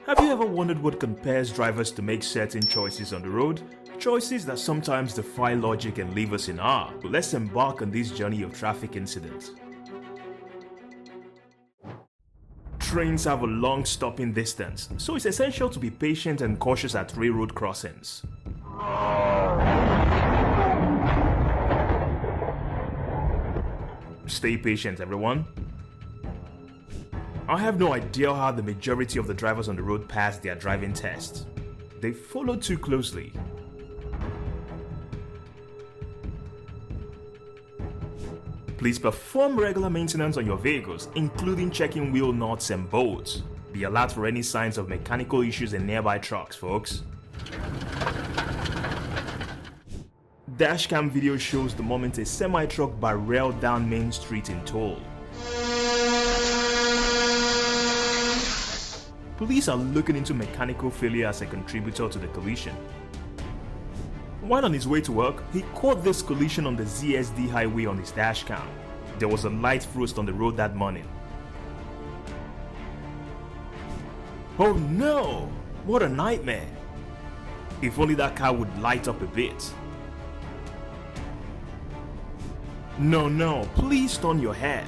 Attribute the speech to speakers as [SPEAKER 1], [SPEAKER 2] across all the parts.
[SPEAKER 1] Have you ever wondered what compels drivers to make certain choices on the road? Choices that sometimes defy logic and leave us in awe. But let's embark on this journey of traffic incidents. Trains have a long stopping distance, so it's essential to be patient and cautious at railroad crossings. Stay patient, everyone. I have no idea how the majority of the drivers on the road pass their driving tests. They follow too closely. Please perform regular maintenance on your vehicles, including checking wheel nuts and bolts. Be alert for any signs of mechanical issues in nearby trucks, folks. Dashcam video shows the moment a semi-truck barreled down Main Street in Tooele. Police are looking into mechanical failure as a contributor to the collision. While on his way to work, he caught this collision on the ZSD Highway on his dashcam. There was a light frost on the road that morning. Oh no! What a nightmare! If only that car would light up a bit. No, please turn your head.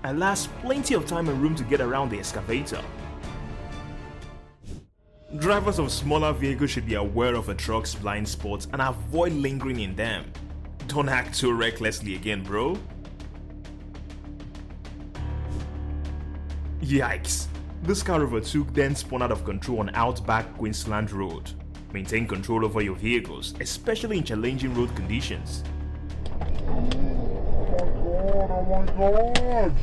[SPEAKER 1] Alas, plenty of time and room to get around the excavator. Drivers of smaller vehicles should be aware of a truck's blind spots and avoid lingering in them. Don't act so recklessly again, bro. Yikes! This car overtook then spun out of control on Outback Queensland Road. Maintain control over your vehicles, especially in challenging road conditions.
[SPEAKER 2] Oh my god!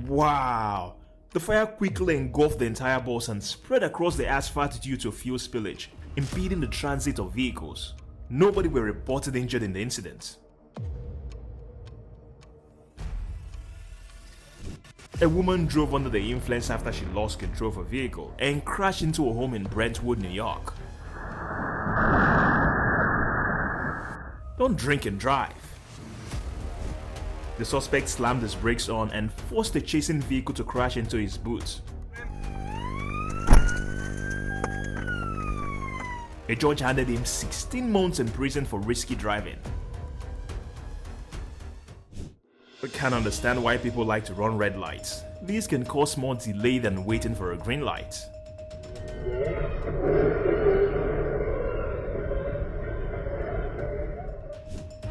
[SPEAKER 1] Wow! The fire quickly engulfed the entire bus and spread across the asphalt due to fuel spillage, impeding the transit of vehicles. Nobody were reported injured in the incident. A woman drove under the influence after she lost control of her vehicle and crashed into a home in Brentwood, New York. Don't drink and drive. The suspect slammed his brakes on and forced the chasing vehicle to crash into his boot. A judge handed him 16 months in prison for risky driving. I can't understand why people like to run red lights. These can cause more delay than waiting for a green light.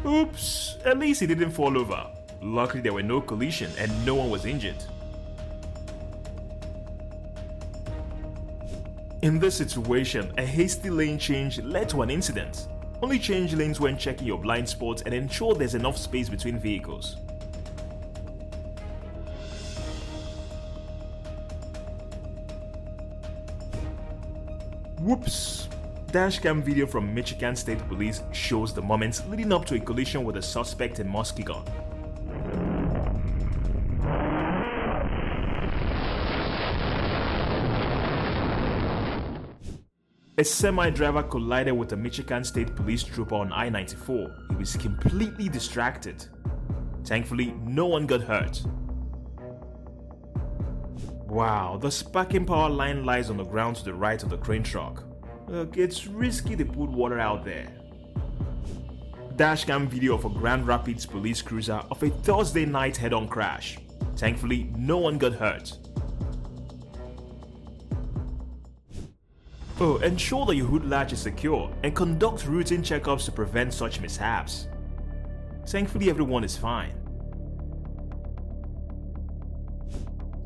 [SPEAKER 1] Oops, at least he didn't fall over. Luckily there were no collision and no one was injured. In this situation, a hasty lane change led to an incident. Only change lanes when checking your blind spots and ensure there's enough space between vehicles. Whoops! Dashcam video from Michigan State Police shows the moments leading up to a collision with a suspect in Muskegon. A semi-driver collided with a Michigan State Police trooper on I-94. He was completely distracted. Thankfully, no one got hurt. Wow, the sparking power line lies on the ground to the right of the crane truck. Look, it's risky to put water out there. Dashcam video of a Grand Rapids police cruiser of a Thursday night head-on crash. Thankfully, no one got hurt. Oh, ensure that your hood latch is secure and conduct routine checkups to prevent such mishaps. Thankfully, everyone is fine.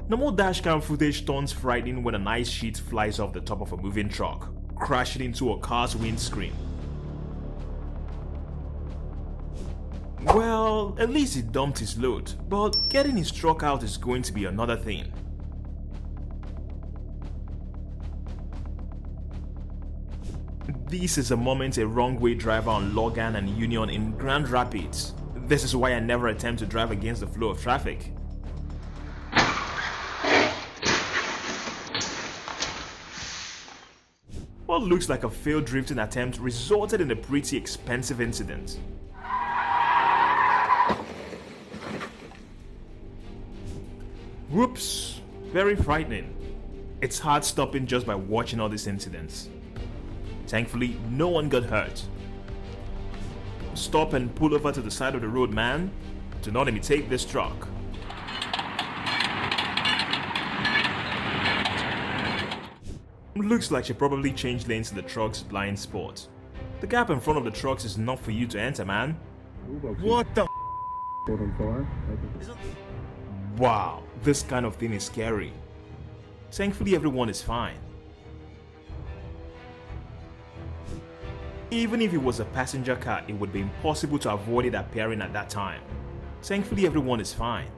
[SPEAKER 1] Normal dashcam footage turns frightening when an ice sheet flies off the top of a moving truck, crashing into a car's windscreen. Well, at least he dumped his load, but getting his truck out is going to be another thing. This is a moment a wrong-way driver on Logan and Union in Grand Rapids. This is why I never attempt to drive against the flow of traffic. What looks like a failed drifting attempt resulted in a pretty expensive incident. Whoops, very frightening. It's hard stopping just by watching all these incidents. Thankfully, no one got hurt. Stop and pull over to the side of the road, man. Do not imitate this truck. Looks like she probably changed lanes to the truck's blind spot. The gap in front of the trucks is not for you to enter, man.
[SPEAKER 3] What the
[SPEAKER 1] Wow, this kind of thing is scary. Thankfully, everyone is fine. Even if it was a passenger car, it would be impossible to avoid it appearing at that time. Thankfully, everyone is fine.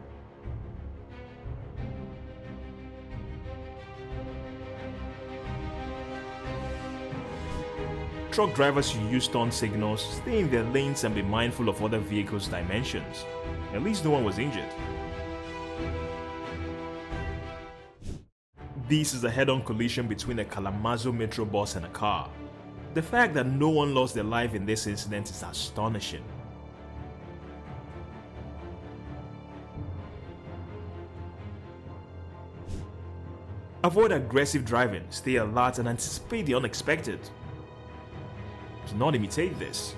[SPEAKER 1] Truck drivers should use turn signals, stay in their lanes and be mindful of other vehicles' dimensions. At least no one was injured. This is a head-on collision between a Kalamazoo Metro bus and a car. The fact that no one lost their life in this incident is astonishing. Avoid aggressive driving, stay alert and anticipate the unexpected. Do not imitate this.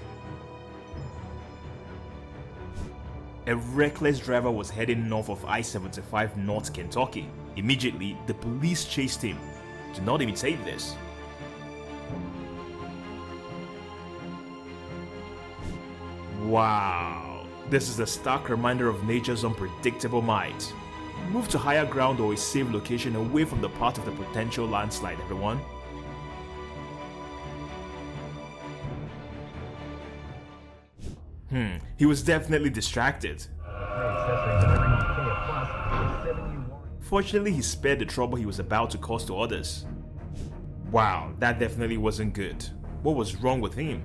[SPEAKER 1] A reckless driver was heading north of I-75 North Kentucky. Immediately, the police chased him. Do not imitate this. Wow, this is a stark reminder of nature's unpredictable might. Move to higher ground or a safe location away from the path of the potential landslide, everyone. He was definitely distracted. Fortunately, he spared the trouble he was about to cause to others. Wow, that definitely wasn't good. What was wrong with him?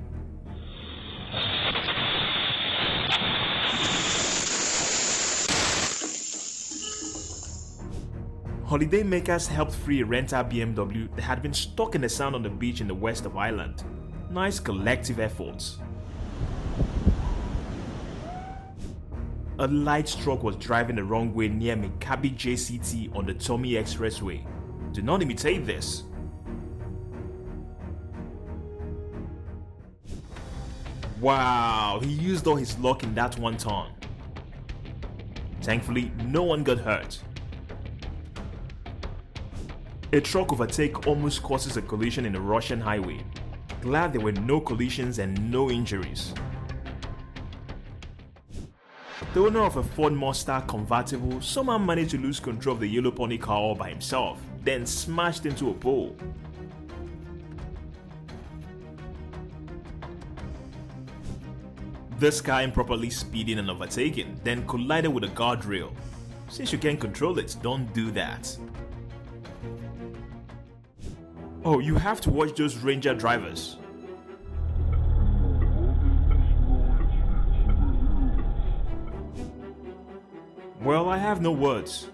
[SPEAKER 1] Holidaymakers helped free a rental BMW that had been stuck in the sand on the beach in the west of Ireland. Nice collective efforts. A light truck was driving the wrong way near Mekabi JCT on the Tommy Expressway. Do not imitate this. Wow, he used all his luck in that one turn. Thankfully, no one got hurt. A truck overtake almost causes a collision in a Russian highway. Glad there were no collisions and no injuries. The owner of a Ford Mustang convertible somehow managed to lose control of the yellow pony car all by himself, then smashed into a pole. This car improperly speeding and overtaking, then collided with a guardrail. Since you can't control it, don't do that. Oh, you have to watch those Ranger drivers. Well, I have no words.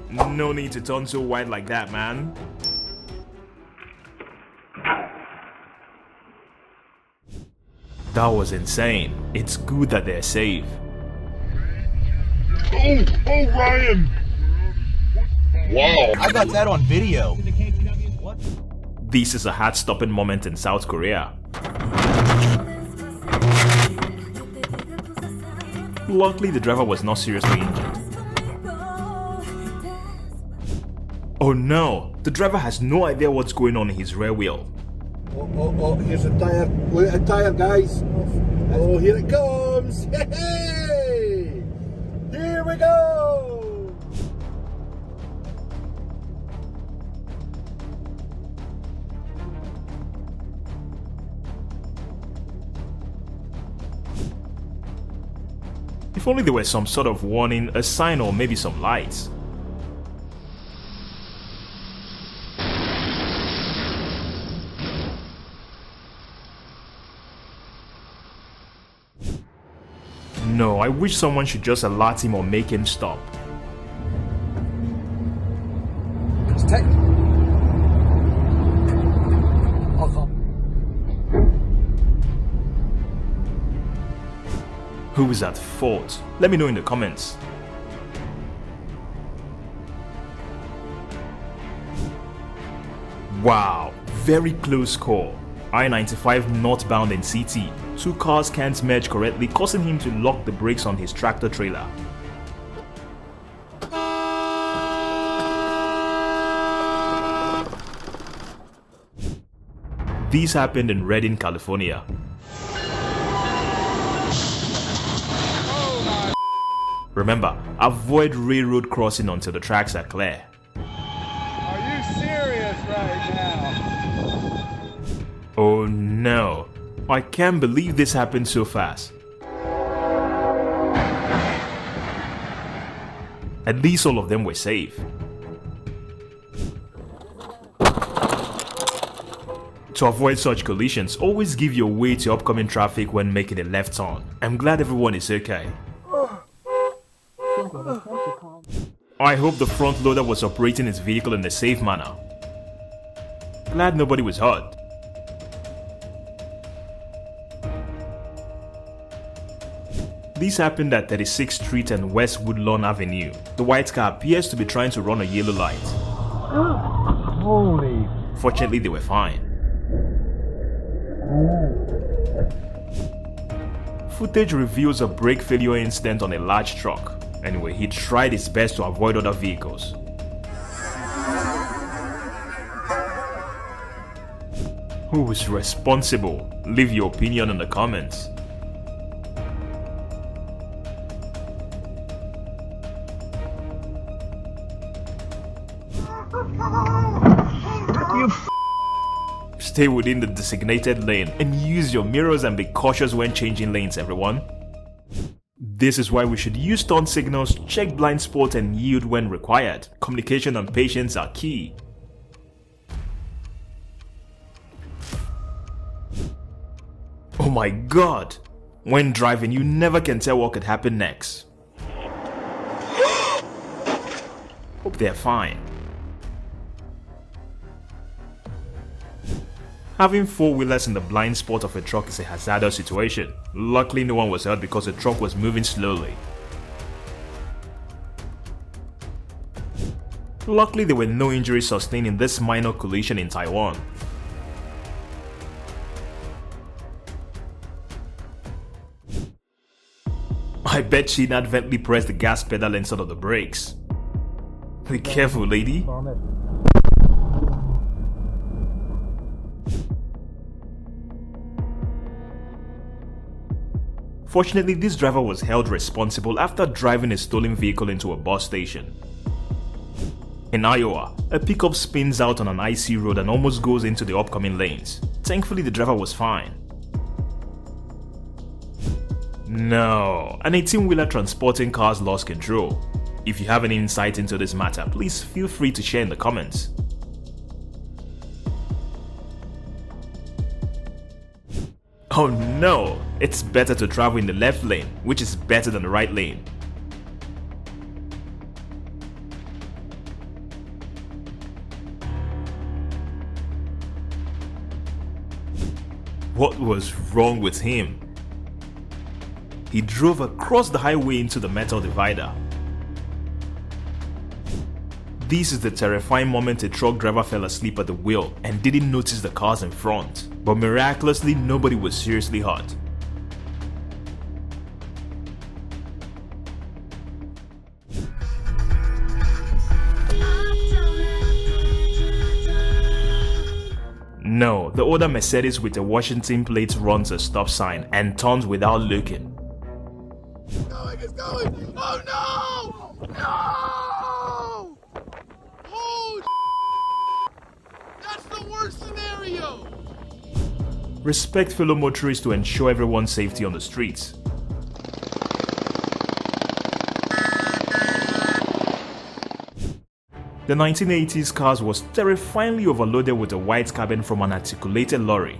[SPEAKER 1] No need to turn so wide like that, man. That was insane. It's good that they're safe.
[SPEAKER 2] Oh, Ryan! Wow.
[SPEAKER 3] I got that on video. What?
[SPEAKER 1] This is a heart-stopping moment in South Korea. Luckily, the driver was not seriously injured. Oh no, the driver has no idea what's going on in his rear wheel.
[SPEAKER 4] Oh, here's a tire. Look at a tire, guys. Oh, here it comes. Hey! Here we go!
[SPEAKER 1] If only there were some sort of warning, a sign or maybe some lights. no, I wish someone should just alert him or make him stop. Who is at fault? Let me know in the comments. Wow, very close call. I-95 northbound in CT. Two cars can't merge correctly, causing him to lock the brakes on his tractor trailer. This happened in Redding, California. Remember, avoid railroad crossing until the tracks are clear.
[SPEAKER 3] Are you serious right now?
[SPEAKER 1] Oh no, I can't believe this happened so fast. At least all of them were safe. To avoid such collisions, always give your way to upcoming traffic when making a left turn. I'm glad everyone is okay. I hope the front loader was operating his vehicle in a safe manner. Glad nobody was hurt. This happened at 36th Street and West Woodlawn Avenue. The white car appears to be trying to run a yellow light.
[SPEAKER 3] Holy.
[SPEAKER 1] Fortunately, they were fine. Footage reveals a brake failure incident on a large truck. Anyway, he tried his best to avoid other vehicles. Who was responsible? Leave your opinion in the comments. Stay within the designated lane and use your mirrors and be cautious when changing lanes, everyone. This is why we should use turn signals, check blind spot and yield when required. Communication and patience are key. Oh my god! When driving, you never can tell what could happen next. Hope they're fine. Having four-wheelers in the blind spot of a truck is a hazardous situation. Luckily, no one was hurt because the truck was moving slowly. Luckily, there were no injuries sustained in this minor collision in Taiwan. I bet she inadvertently pressed the gas pedal instead of the brakes. Be careful, lady. Fortunately, this driver was held responsible after driving a stolen vehicle into a bus station. In Iowa, a pickup spins out on an icy road and almost goes into the upcoming lanes. Thankfully, the driver was fine. No, an 18-wheeler transporting cars lost control. If you have any insight into this matter, please feel free to share in the comments. Oh no, it's better to travel in the left lane, which is better than the right lane. What was wrong with him? He drove across the highway into the metal divider. This is the terrifying moment a truck driver fell asleep at the wheel and didn't notice the cars in front. But miraculously, nobody was seriously hurt. No, the older Mercedes with a Washington plate runs a stop sign and turns without looking.
[SPEAKER 2] It's going! Oh no! No! Oh, that's the worst scenario!
[SPEAKER 1] Respect fellow motorists to ensure everyone's safety on the streets. The 1980s car was terrifyingly overloaded with a white cabin from an articulated lorry.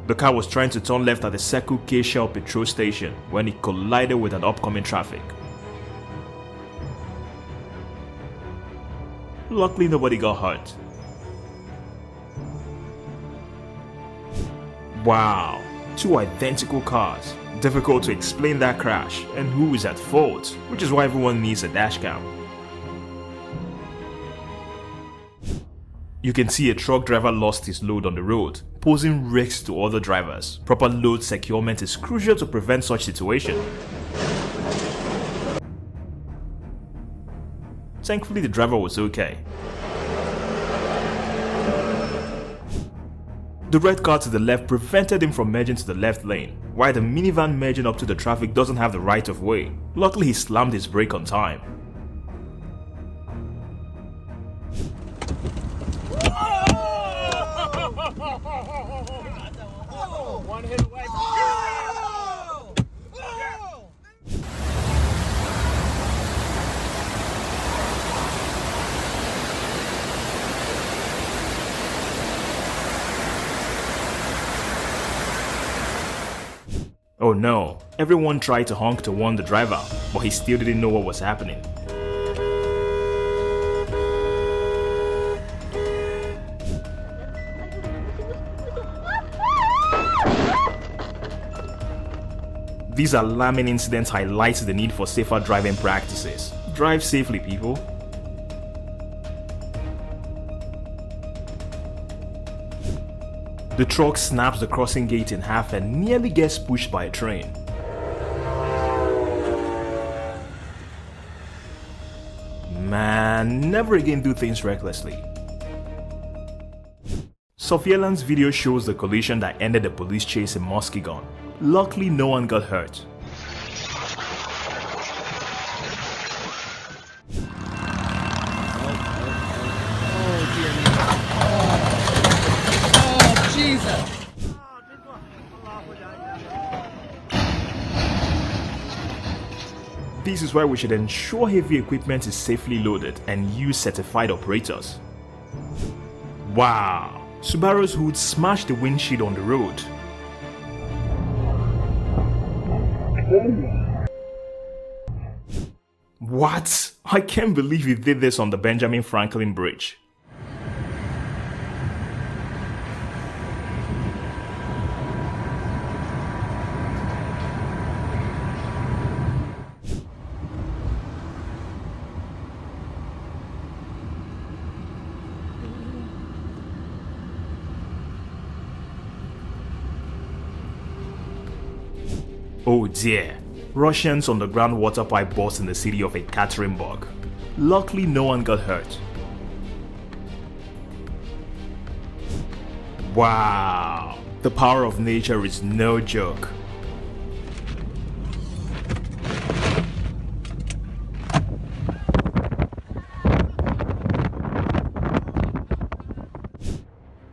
[SPEAKER 1] The car was trying to turn left at the Circle K Shell petrol station when it collided with an upcoming traffic. Luckily, nobody got hurt. Wow, two identical cars. Difficult to explain that crash and who is at fault, which is why everyone needs a dashcam. You can see a truck driver lost his load on the road, posing risks to other drivers. Proper load securement is crucial to prevent such situations. Thankfully, the driver was okay. The red car to the left prevented him from merging to the left lane, while the minivan merging up to the traffic doesn't have the right of way. Luckily, he slammed his brake on time.
[SPEAKER 3] One hit away.
[SPEAKER 1] Oh no, everyone tried to honk to warn the driver, but he still didn't know what was happening. These alarming incidents highlight the need for safer driving practices. Drive safely, people. The truck snaps the crossing gate in half and nearly gets pushed by a train. Man, never again do things recklessly. Surveillance video shows the collision that ended the police chase in Muskegon. Luckily, no one got hurt. This is why we should ensure heavy equipment is safely loaded and use certified operators. Wow! Subaru's hood smashed the windshield on the road. What? I can't believe he did this on the Benjamin Franklin Bridge. Oh dear, Russians underground water pipe burst in the city of Ekaterinburg. Luckily, no one got hurt. Wow, the power of nature is no joke.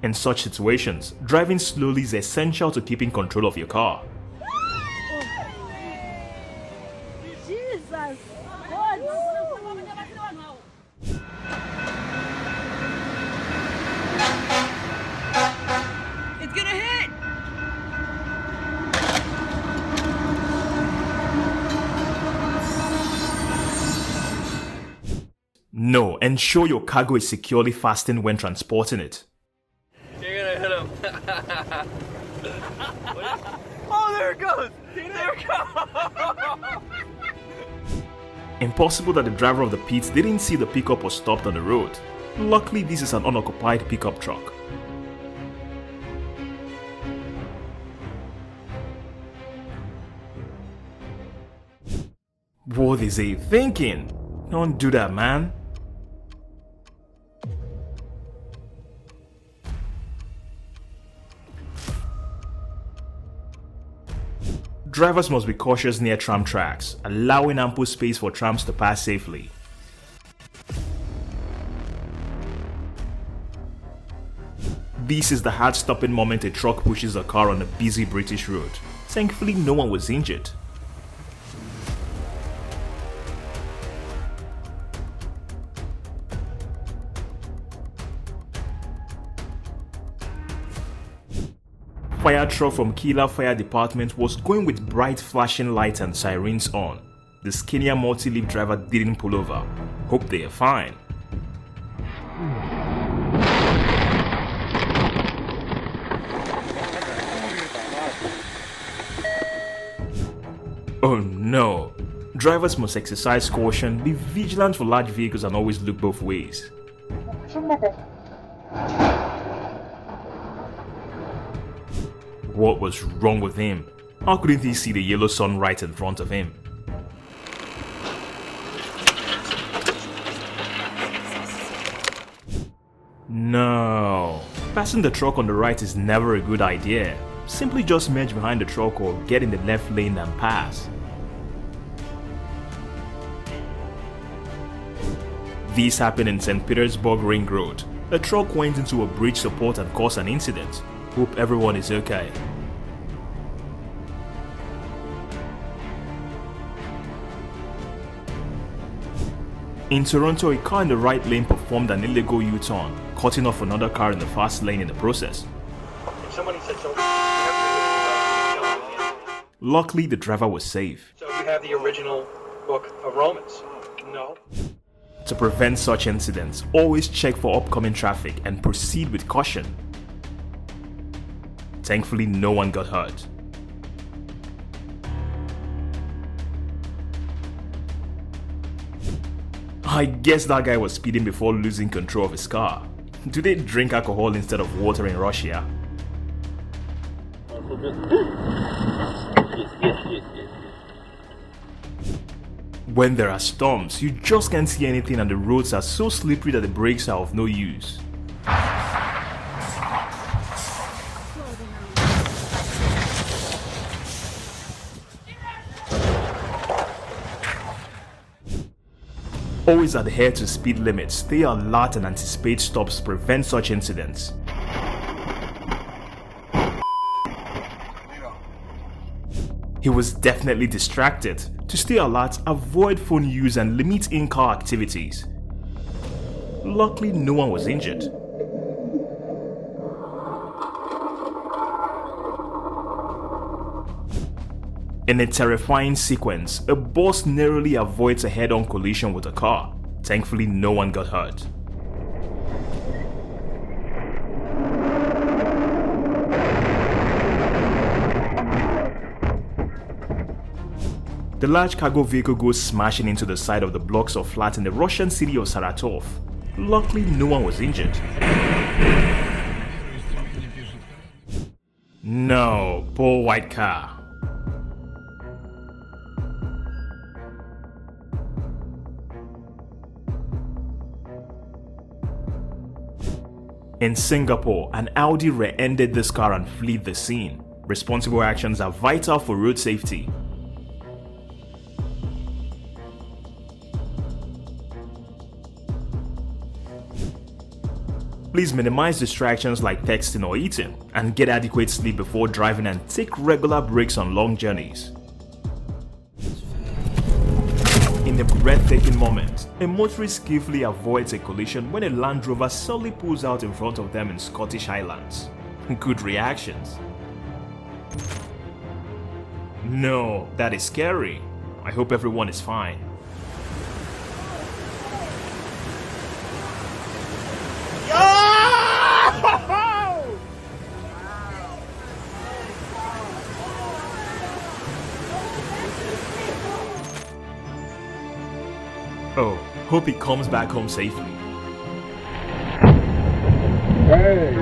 [SPEAKER 1] In such situations, driving slowly is essential to keeping control of your car. No, ensure your cargo is securely fastened when transporting it.
[SPEAKER 5] You're gonna hit him. Oh, there it goes! There it goes!
[SPEAKER 1] Impossible that the driver of the pits didn't see the pickup was stopped on the road. Luckily, this is an unoccupied pickup truck. What is he thinking? Don't do that, man. Drivers must be cautious near tram tracks, allowing ample space for trams to pass safely. This is the heart-stopping moment a truck pushes a car on a busy British road. Thankfully, no one was injured. Fire truck from Tooele Fire Department was going with bright flashing lights and sirens on. The skinnier multi-leaf driver didn't pull over. Hope they are fine. Oh no! Drivers must exercise caution, be vigilant for large vehicles and always look both ways. What was wrong with him? How couldn't he see the yellow sun right in front of him? No, passing the truck on the right is never a good idea. Simply just merge behind the truck or get in the left lane and pass. This happened in St. Petersburg Ring Road. A truck went into a bridge support and caused an incident. Hope everyone is okay. In Toronto, a car in the right lane performed an illegal U-turn, cutting off another car in the fast lane in the process.
[SPEAKER 5] Somebody said so.
[SPEAKER 1] Luckily, the driver was safe.
[SPEAKER 5] So you have the original book of Romans? No.
[SPEAKER 1] To prevent such incidents, always check for upcoming traffic and proceed with caution. Thankfully, no one got hurt. I guess that guy was speeding before losing control of his car. Do they drink alcohol instead of water in Russia? When there are storms, you just can't see anything and the roads are so slippery that the brakes are of no use. Always adhere to speed limits, stay alert and anticipate stops to prevent such incidents. He was definitely distracted. To stay alert, avoid phone use and limit in-car activities. Luckily, no one was injured. In a terrifying sequence, a bus narrowly avoids a head-on collision with a car. Thankfully, no one got hurt. The large cargo vehicle goes smashing into the side of the blocks of flats in the Russian city of Saratov. Luckily, no one was injured. No, poor white car. In Singapore, an Audi rear-ended this car and fled the scene. Responsible actions are vital for road safety. Please minimize distractions like texting or eating, and get adequate sleep before driving and take regular breaks on long journeys. In a breathtaking moment, a motorist skillfully avoids a collision when a Land Rover suddenly pulls out in front of them in Scottish Highlands. Good reactions. No, that is scary. I hope everyone is fine. Oh, hope he comes back home safely.
[SPEAKER 3] Hey!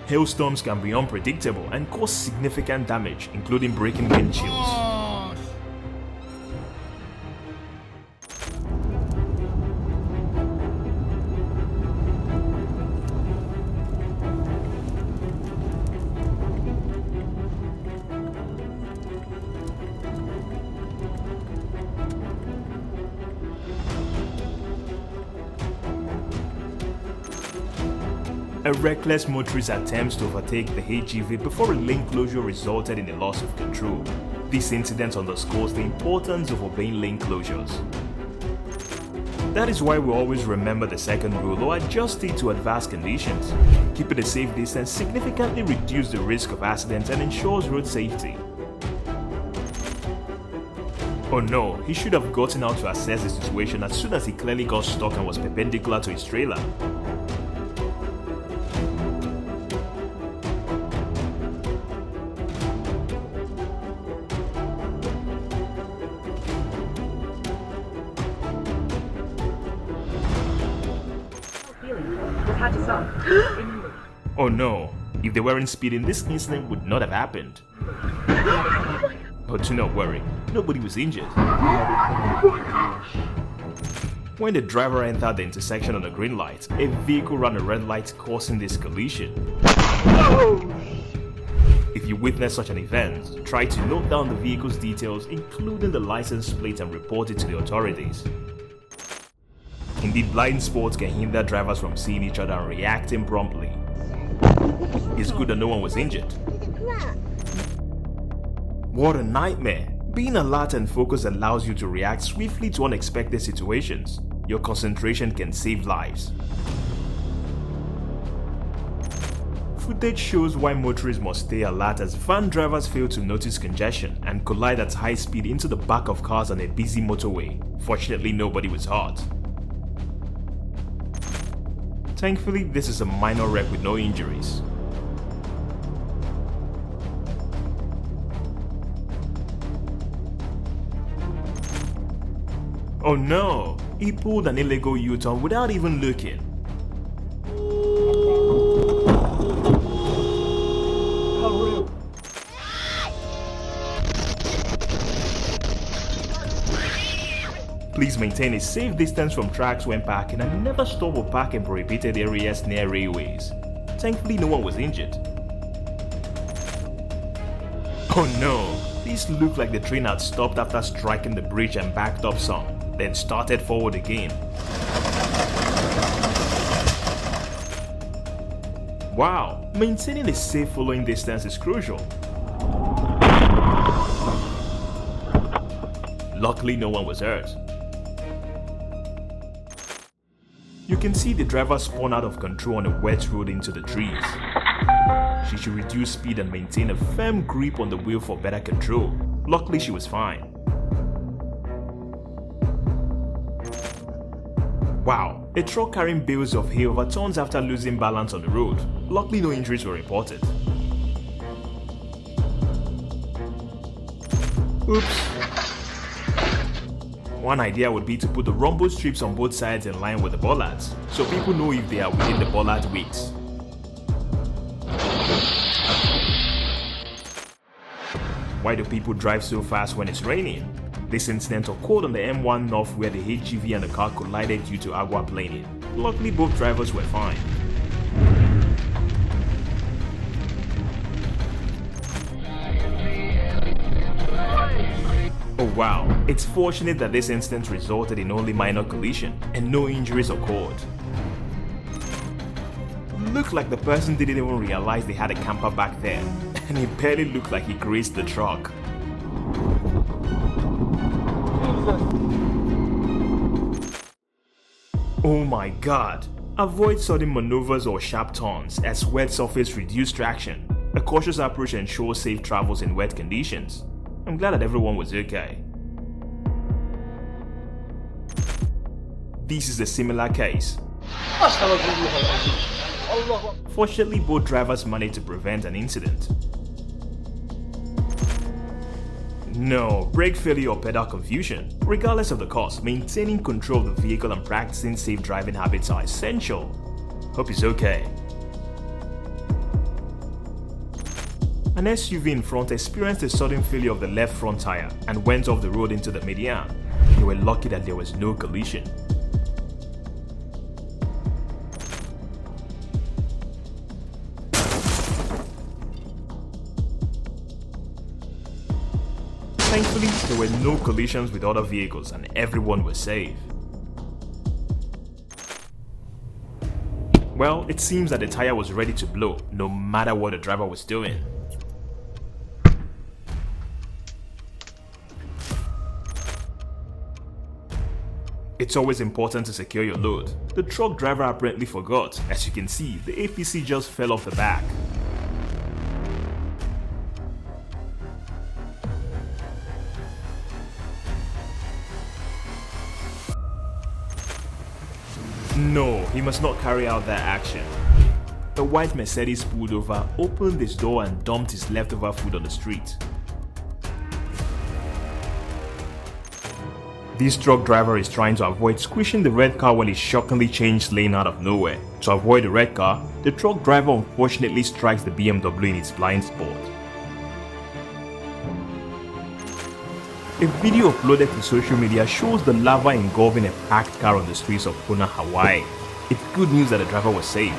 [SPEAKER 1] Hailstorms can be unpredictable and cause significant damage, including breaking windshields. A reckless motorist attempts to overtake the HGV before a lane closure resulted in a loss of control. This incident underscores the importance of obeying lane closures. That is why we always remember the second rule or adjust it to adverse conditions. Keep it a safe distance significantly reduces the risk of accidents and ensures road safety. Oh no, he should have gotten out to assess the situation as soon as he clearly got stuck and was perpendicular to his trailer. Oh no, if they weren't speeding, this incident would not have happened. But do not worry, nobody was injured. When the driver entered the intersection on a green light, a vehicle ran a red light, causing this collision. If you witness such an event, try to note down the vehicle's details, including the license plate, and report it to the authorities. Indeed, blind spots can hinder drivers from seeing each other and reacting promptly. It's good that no one was injured. What a nightmare! Being alert and focused allows you to react swiftly to unexpected situations. Your concentration can save lives. Footage shows why motorists must stay alert as van drivers fail to notice congestion and collide at high speed into the back of cars on a busy motorway. Fortunately, nobody was hurt. Thankfully, this is a minor wreck with no injuries. Oh no! He pulled an illegal U-turn without even looking. Please maintain a safe distance from tracks when parking and never stop or park in prohibited areas near railways. Thankfully, no one was injured. Oh no! This looked like the train had stopped after striking the bridge and backed up some, then started forward again. Wow! Maintaining a safe following distance is crucial. Luckily, no one was hurt. You can see the driver spun out of control on a wet road into the trees. She should reduce speed and maintain a firm grip on the wheel for better control. Luckily, she was fine. Wow, a truck carrying bales of hay overturns after losing balance on the road. Luckily, no injuries were reported. Oops. One idea would be to put the rumble strips on both sides in line with the bollards, so people know if they are within the bollard weights. Why do people drive so fast when it's raining? This incident occurred on the M1 North where the HGV and the car collided due to aquaplaning. Luckily, both drivers were fine. Oh wow, it's fortunate that this incident resulted in only minor collision and no injuries occurred. Looked like the person didn't even realize they had a camper back there, and it barely looked like he grazed the truck. Oh my god! Avoid sudden maneuvers or sharp turns as wet surface reduce traction. A cautious approach ensures safe travels in wet conditions. I'm glad that everyone was okay. This is a similar case. Fortunately, both drivers managed to prevent an incident. No, brake failure or pedal confusion. Regardless of the cause, maintaining control of the vehicle and practicing safe driving habits are essential. Hope he's okay. An SUV in front experienced a sudden failure of the left front tire and went off the road into the median. They were lucky that there was no collision. Thankfully, there were no collisions with other vehicles and everyone was safe. Well, it seems that the tire was ready to blow, no matter what the driver was doing. It's always important to secure your load. The truck driver apparently forgot. As you can see, the APC just fell off the back. No, he must not carry out that action. A white Mercedes pulled over, opened his door and dumped his leftover food on the street. This truck driver is trying to avoid squishing the red car when he shockingly changed lane out of nowhere. To avoid the red car, the truck driver unfortunately strikes the BMW in its blind spot. A video uploaded to social media shows the lava engulfing a packed car on the streets of Kona, Hawaii. It's good news that the driver was saved.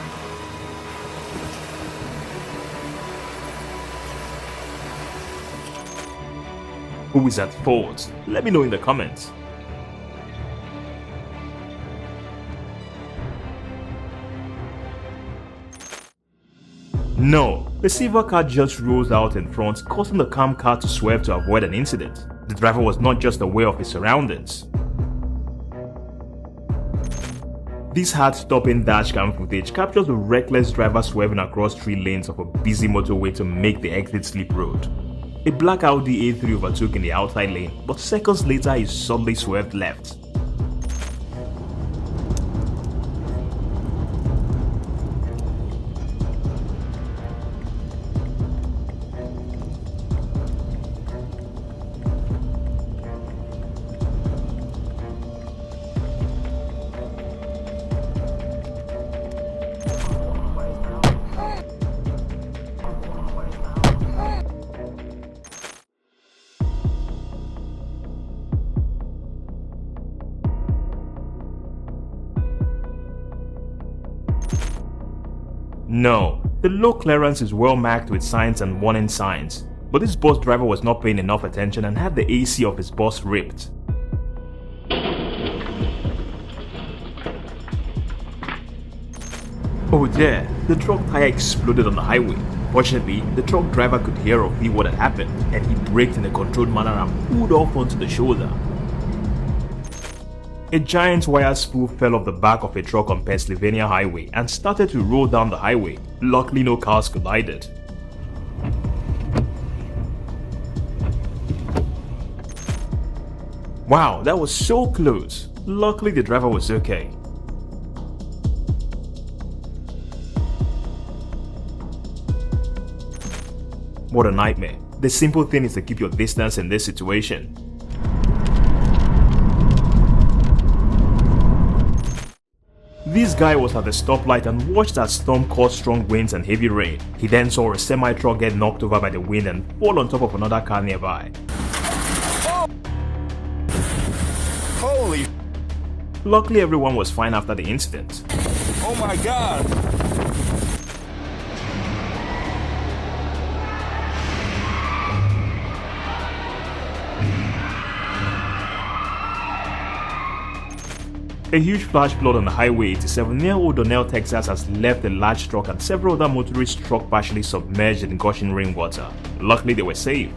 [SPEAKER 1] Who is at fault? Let me know in the comments. No, the silver car just rolls out in front, causing the calm car to swerve to avoid an incident. The driver was not just aware of his surroundings. This heart-stopping dashcam footage captures the reckless driver swerving across 3 lanes of a busy motorway to make the exit slip road. A black Audi A3 overtook in the outside lane, but seconds later he suddenly swerved left. No, the low clearance is well marked with signs and warning signs, but this bus driver was not paying enough attention and had the AC of his bus ripped. Oh dear, the truck tire exploded on the highway. Fortunately, the truck driver could hear or feel what had happened, and he braked in a controlled manner and pulled off onto the shoulder. A giant wire spool fell off the back of a truck on Pennsylvania Highway and started to roll down the highway. Luckily, no cars collided. Wow, that was so close. Luckily, the driver was okay. What a nightmare. The simple thing is to keep your distance in this situation. This guy was at the stoplight and watched as storm caused strong winds and heavy rain. He then saw a semi-truck get knocked over by the wind and fall on top of another car nearby.
[SPEAKER 2] Oh. Holy!
[SPEAKER 1] Luckily, everyone was fine after the incident.
[SPEAKER 2] Oh my God!
[SPEAKER 1] A huge flash flood on the Highway 87 near O'Donnell, Texas has left a large truck and several other motorists' truck partially submerged in gushing rainwater. Luckily, they were safe.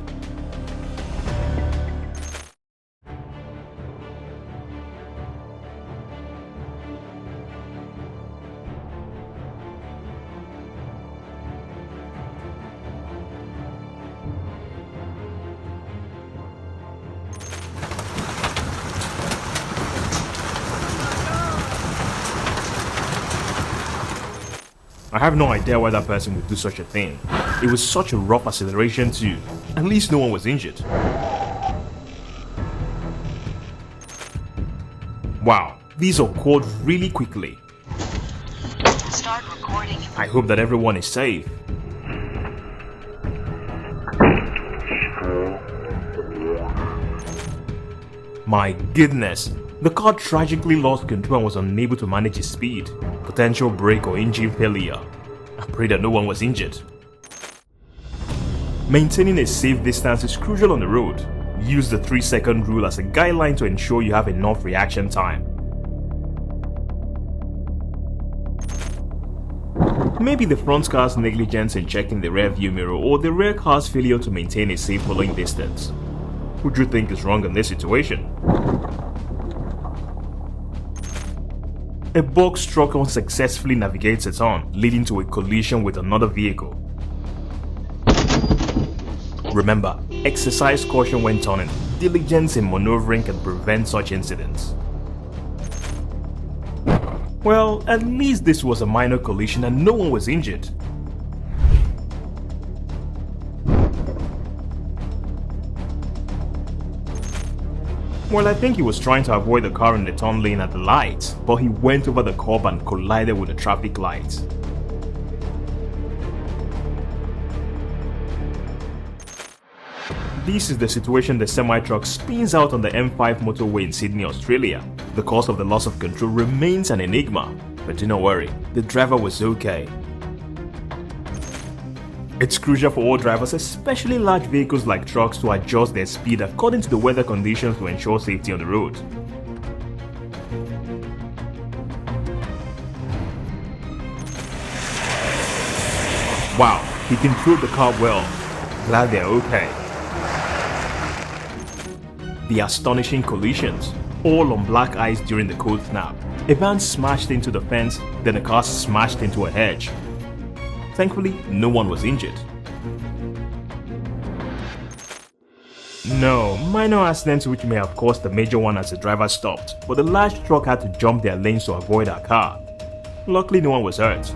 [SPEAKER 1] I have no idea why that person would do such a thing. It was such a rough acceleration too. At least no one was injured. Wow, these occurred really quickly.
[SPEAKER 6] Start recording.
[SPEAKER 1] I hope that everyone is safe. My goodness, the car tragically lost control and was unable to manage its speed. Potential brake or engine failure. I pray that no one was injured. Maintaining a safe distance is crucial on the road. Use the 3-second rule as a guideline to ensure you have enough reaction time. Maybe the front car's negligence in checking the rear view mirror or the rear car's failure to maintain a safe following distance. Who do you think is wrong in this situation? A box truck unsuccessfully navigates a turn, leading to a collision with another vehicle. Remember, exercise caution when turning. Diligence in maneuvering can prevent such incidents. Well, at least this was a minor collision and no one was injured. Well, I think he was trying to avoid the car in the turn lane at the light, but he went over the curb and collided with the traffic light. This is the situation the semi-truck spins out on the M5 motorway in Sydney, Australia. The cause of the loss of control remains an enigma, but do not worry, the driver was okay. It's crucial for all drivers, especially large vehicles like trucks, to adjust their speed according to the weather conditions to ensure safety on the road. Wow, he controlled the car well. Glad they're okay. The astonishing collisions, all on black ice during the cold snap. A van smashed into the fence, then a car smashed into a hedge. Thankfully, no one was injured. No, minor accidents which may have caused a major one as the driver stopped, but the large truck had to jump their lanes to avoid our car. Luckily, no one was hurt.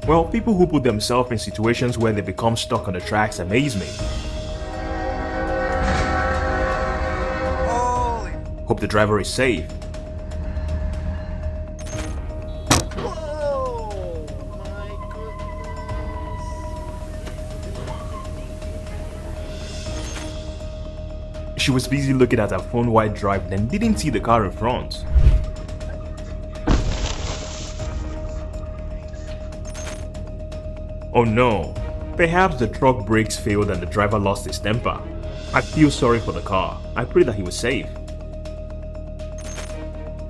[SPEAKER 1] Well, people who put themselves in situations where they become stuck on the tracks amaze me. Hope the driver is safe.
[SPEAKER 4] Oh my goodness.
[SPEAKER 1] She was busy looking at her phone while driving and didn't see the car in front. Oh no, perhaps the truck brakes failed and the driver lost his temper. I feel sorry for the car. I pray that he was safe.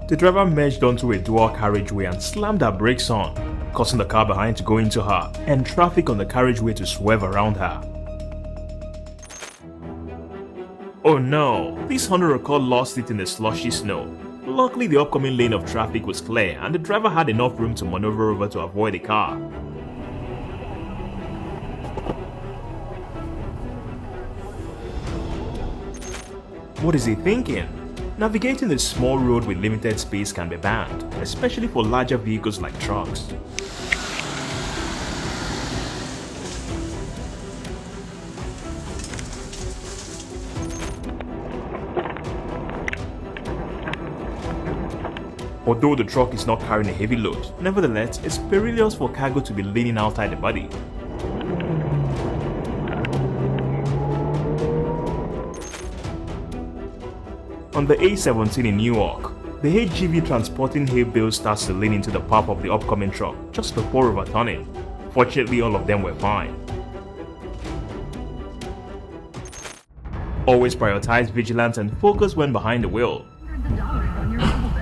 [SPEAKER 1] The driver merged onto a dual carriageway and slammed her brakes on, causing the car behind to go into her and traffic on the carriageway to swerve around her. Oh no, this Honda Accord lost it in the slushy snow. Luckily, the upcoming lane of traffic was clear and the driver had enough room to maneuver over to avoid the car. What is he thinking? Navigating a small road with limited space can be banned, especially for larger vehicles like trucks. Although the truck is not carrying a heavy load, nevertheless, it's perilous for cargo to be leaning outside the body. On the A17 in Newark, the HGV transporting hay bales starts to lean into the path of the upcoming truck just before overturning. Fortunately, all of them were fine. Always prioritize vigilance and focus when behind the wheel.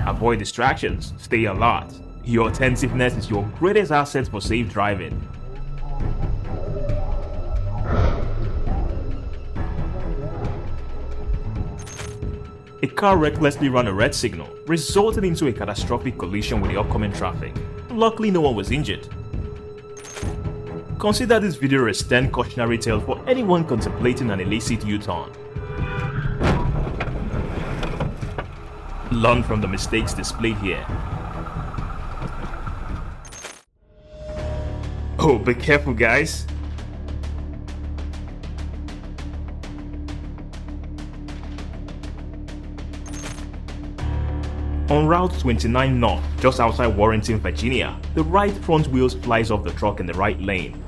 [SPEAKER 1] Avoid distractions, stay alert. Your attentiveness is your greatest asset for safe driving. A car recklessly ran a red signal, resulting into a catastrophic collision with the upcoming traffic. Luckily, no one was injured. Consider this video a stern cautionary tale for anyone contemplating an illicit U-turn. Learn from the mistakes displayed here. Oh, be careful, guys. On Route 29 North, just outside Warrenton, Virginia, the right front wheel flies off the truck in the right lane.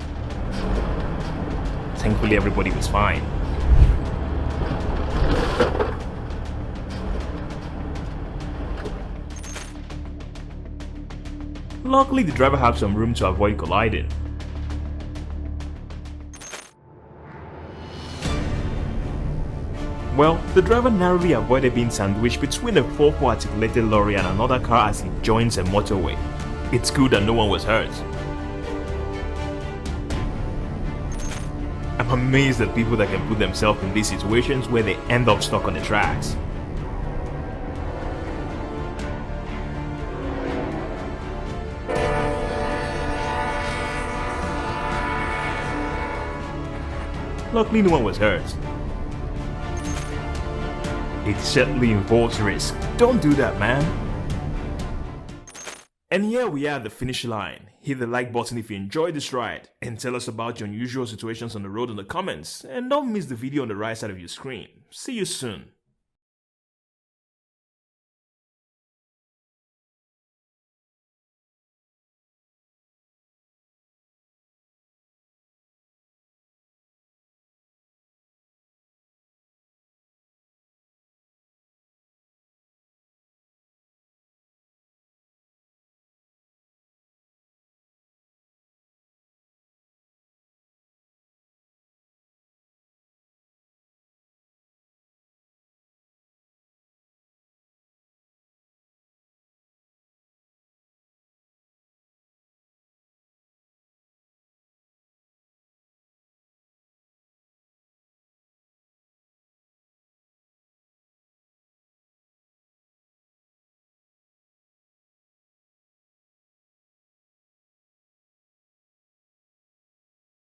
[SPEAKER 1] Thankfully, everybody was fine. Luckily, the driver had some room to avoid colliding. Well, the driver narrowly avoided being sandwiched between a 4x4 articulated lorry and another car as it joins a motorway. It's good that no one was hurt. I'm amazed at people that can put themselves in these situations where they end up stuck on the tracks. Luckily, no one was hurt. It certainly involves risk. Don't do that, man. And here we are at the finish line. Hit the like button if you enjoyed this ride, and tell us about your unusual situations on the road in the comments, and don't miss the video on the right side of your screen. See you soon.